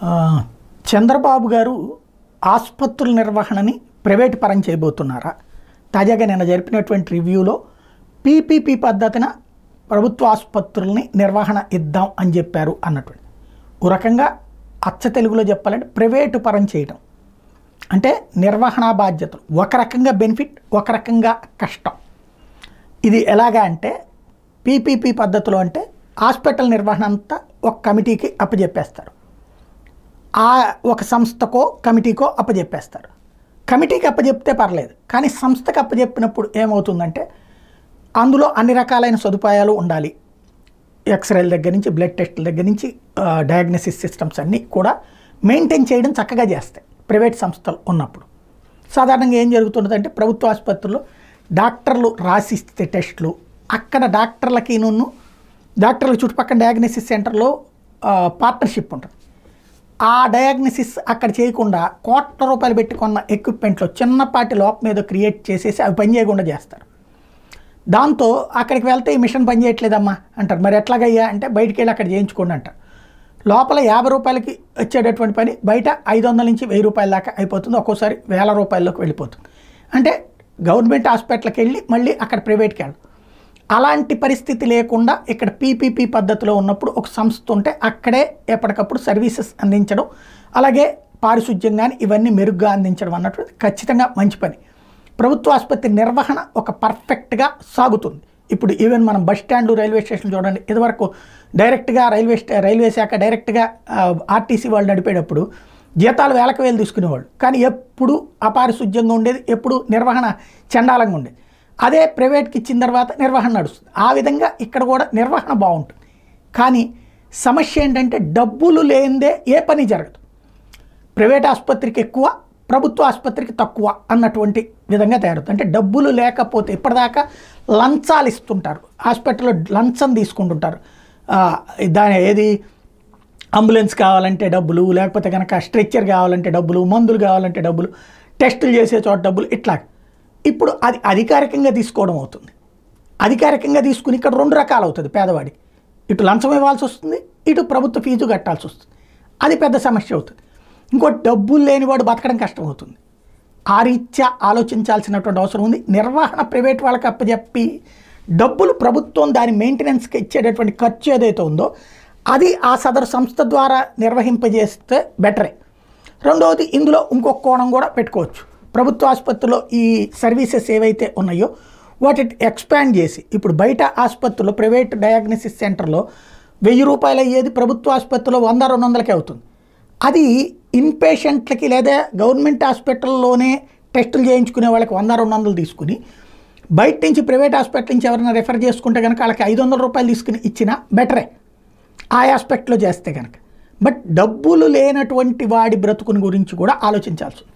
ఆ, చంద్రబాబు గారు ఆసుపత్రుల నిర్వహణని ప్రైవేట్ పరం చేయబోతున్నారా? తాజాగా నిన్న జరిపినటువంటి రివ్యూలో పీపీపీ పద్ధతిన ప్రభుత్వ ఆసుపత్రుల్ని నిర్వహణ ఇద్దాం అని చెప్పారు అన్నటువంటి. ఓ రకంగా అచ్చ తెలుగులో చెప్పాలంటే ప్రైవేటు పరం చేయడం అంటే నిర్వహణ బాధ్యతలు ఒక రకంగా బెనిఫిట్, ఒక రకంగా కష్టం. ఇది ఎలాగా అంటే పీపీపీ పద్ధతిలో అంటే హాస్పిటల్ నిర్వహణ అంతా ఒక కమిటీకి అప్పచెప్పేస్తారు, ఆ ఒక సంస్థకో కమిటీకో అప్పచెప్పేస్తారు. కమిటీకి అప్పచెప్తే పర్లేదు, కానీ సంస్థకు అప్పచెప్పినప్పుడు ఏమవుతుందంటే అందులో అన్ని రకాలైన సదుపాయాలు ఉండాలి. ఎక్స్రేల దగ్గర నుంచి బ్లడ్ టెస్టుల దగ్గర నుంచి డయాగ్నోసిస్ సిస్టమ్స్ అన్నీ కూడా మెయింటైన్ చేయడం చక్కగా చేస్తాయి ప్రైవేట్ సంస్థలు ఉన్నప్పుడు. సాధారణంగా ఏం జరుగుతుంటుందంటే ప్రభుత్వ ఆసుపత్రుల్లో డాక్టర్లు రాసిస్తే టెస్టులు, అక్కడ డాక్టర్ల చుట్టుపక్కల డయాగ్నోసిస్ సెంటర్లో పార్ట్నర్షిప్ ఉంటుంది. ఆ డయాగ్నోసిస్ అక్కడ చేయకుండా కోట్ల రూపాయలు పెట్టుకున్న ఎక్విప్మెంట్లో చిన్నపాటి లోపం మీద క్రియేట్ చేసేసి అవి పనిచేయకుండా చేస్తారు. దాంతో అక్కడికి వెళ్తే ఈ మిషన్ పనిచేయట్లేదమ్మా అంటారు. మరి ఎట్లాగయ్యా అంటే బయటికి వెళ్ళి అక్కడ చేయించుకోండి అంటారు. లోపల 50 రూపాయలకి వచ్చేటటువంటి పని బయట 500 నుంచి 1000 రూపాయల దాకా అయిపోతుంది, ఒక్కోసారి 1000 రూపాయల్లోకి వెళ్ళిపోతుంది. అంటే గవర్నమెంట్ హాస్పిటల్కి వెళ్ళి మళ్ళీ అక్కడ ప్రైవేట్కి వెళ్ళడం. అలాంటి పరిస్థితి లేకుండా ఇక్కడ పీపీపీ పద్ధతిలో ఉన్నప్పుడు ఒక సంస్థ ఉంటే అక్కడే ఎప్పటికప్పుడు సర్వీసెస్ అందించడం, అలాగే పారిశుద్ధ్యం కానీ ఇవన్నీ మెరుగ్గా అందించడం అన్నటువంటి ఖచ్చితంగా మంచి పని. ప్రభుత్వ ఆసుపత్రి నిర్వహణ ఒక పర్ఫెక్ట్గా సాగుతుంది. ఇప్పుడు ఈవెన్ మనం బస్ స్టాండ్లు, రైల్వే స్టేషన్లు చూడండి, ఇదివరకు డైరెక్ట్గా రైల్వే శాఖ డైరెక్ట్గా ఆర్టీసీ వాళ్ళు నడిపేటప్పుడు జీతాలు వేలకు వేలు తీసుకునేవాళ్ళు, కానీ ఎప్పుడు అపారిశుద్ధ్యంగా ఉండేది, ఎప్పుడు నిర్వహణ చండాలంగా ఉండేది. అదే ప్రైవేట్కి ఇచ్చిన తర్వాత నిర్వహణ నడుస్తుంది. ఆ విధంగా ఇక్కడ కూడా నిర్వహణ బాగుంటుంది. కానీ సమస్య ఏంటంటే డబ్బులు లేనిదే ఏ పని జరగదు. ప్రైవేట్ ఆసుపత్రికి ఎక్కువ, ప్రభుత్వ ఆసుపత్రికి తక్కువ అన్నటువంటి విధంగా తయారవుతుంది. అంటే డబ్బులు లేకపోతే ఇప్పటిదాకా లంచాలు ఇస్తుంటారు, హాస్పిటల్లో లంచం తీసుకుంటుంటారు. ఏది అంబులెన్స్ కావాలంటే డబ్బులు, లేకపోతే కనుక స్ట్రెచ్చర్ కావాలంటే డబ్బులు, మందులు కావాలంటే డబ్బులు, టెస్టులు చేసే చోట డబ్బులు, ఇట్లా. ఇప్పుడు అది అధికారికంగా తీసుకోవడం అవుతుంది. అధికారికంగా తీసుకుని ఇక్కడ 2 రకాలు అవుతుంది పేదవాడికి. ఇటు లంచం ఇవ్వాల్సి వస్తుంది, ఇటు ప్రభుత్వ ఫీజు కట్టాల్సి వస్తుంది. అది పెద్ద సమస్య అవుతుంది. ఇంకోటి డబ్బులు లేనివాడు బతకడం కష్టమవుతుంది. ఆ రీత్యా ఆలోచించాల్సినటువంటి అవసరం ఉంది. నిర్వహణ ప్రైవేట్ వాళ్ళకి అప్పచెప్పి డబ్బులు ప్రభుత్వం దాని మెయింటెనెన్స్కి ఇచ్చేటటువంటి ఖర్చు ఏదైతే ఉందో అది ఆ సదరు సంస్థ ద్వారా నిర్వహింపజేస్తే బెటరే. రెండవది, ఇందులో ఇంకొక కోణం కూడా పెట్టుకోవచ్చు. ప్రభుత్వ ఆసుపత్రిలో ఈ సర్వీసెస్ ఏవైతే ఉన్నాయో వాటిని ఎక్స్పాండ్ చేసి, ఇప్పుడు బయట ఆసుపత్రిలో ప్రైవేట్ డయాగ్నోసిస్ సెంటర్లో 1000 రూపాయలు అయ్యేది ప్రభుత్వ ఆసుపత్రిలో 100-200కే అవుతుంది. అది ఇన్పేషెంట్లకి లేదా గవర్నమెంట్ హాస్పిటల్లోనే టెస్టులు చేయించుకునే వాళ్ళకి 100-200 తీసుకుని, బయట నుంచి ప్రైవేట్ హాస్పిటల్ నుంచి ఎవరైనా రెఫర్ చేసుకుంటే కనుక వాళ్ళకి 500 రూపాయలు తీసుకుని ఇచ్చినా బెటరే ఆ ఆస్పెక్ట్లో చేస్తే కనుక. బట్ డబ్బులు లేనటువంటి వాడి బ్రతుకుని గురించి కూడా ఆలోచించాల్సి ఉంది.